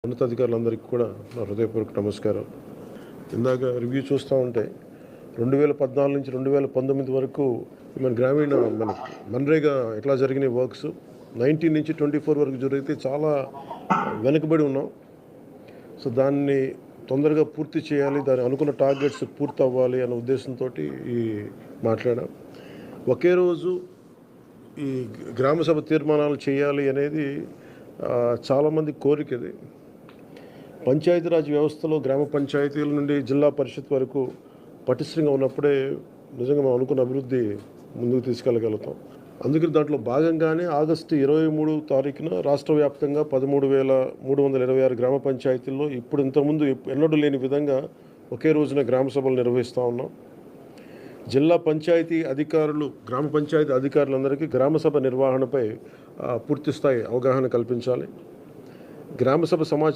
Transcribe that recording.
ఉన్నతాధికారులందరికీ కూడా నా హృదయపూర్వక నమస్కారం. ఇందాక రివ్యూ చూస్తూ ఉంటే 2014 నుంచి 2019 వరకు మన మన్రేగా ఎట్లా జరిగినాయి వర్క్స్ 19 నుంచి 24 వరకు జరిగితే చాలా వెనుకబడి ఉన్నాం. సో దాన్ని తొందరగా పూర్తి చేయాలి, దాని అనుకున్న టార్గెట్స్ పూర్తి అవ్వాలి అనే ఉద్దేశంతో ఈ మాట్లాడాం. ఒకే రోజు ఈ గ్రామసభ తీర్మానాలు చేయాలి అనేది చాలామంది కోరిక. ఇది పంచాయతీరాజ్ వ్యవస్థలో గ్రామ పంచాయతీల నుండి జిల్లా పరిషత్ వరకు పటిష్టంగా ఉన్నప్పుడే నిజంగా మనం అనుకున్న అభివృద్ధి ముందుకు తీసుకెళ్ళగలుగుతాం. అందుకని దాంట్లో భాగంగానే ఆగస్టు 23 తారీఖున రాష్ట్ర వ్యాప్తంగా 13,326 గ్రామ పంచాయతీల్లో ఇప్పుడు ఇంతకుముందు ఎన్నడూ లేని విధంగా ఒకే రోజున గ్రామ సభలు నిర్వహిస్తూ ఉన్నాం. జిల్లా పంచాయతీ అధికారులు, గ్రామ పంచాయతీ అధికారులందరికీ గ్రామసభ నిర్వహణపై పూర్తిస్థాయి అవగాహన కల్పించాలి. గ్రామసభ సమాచారం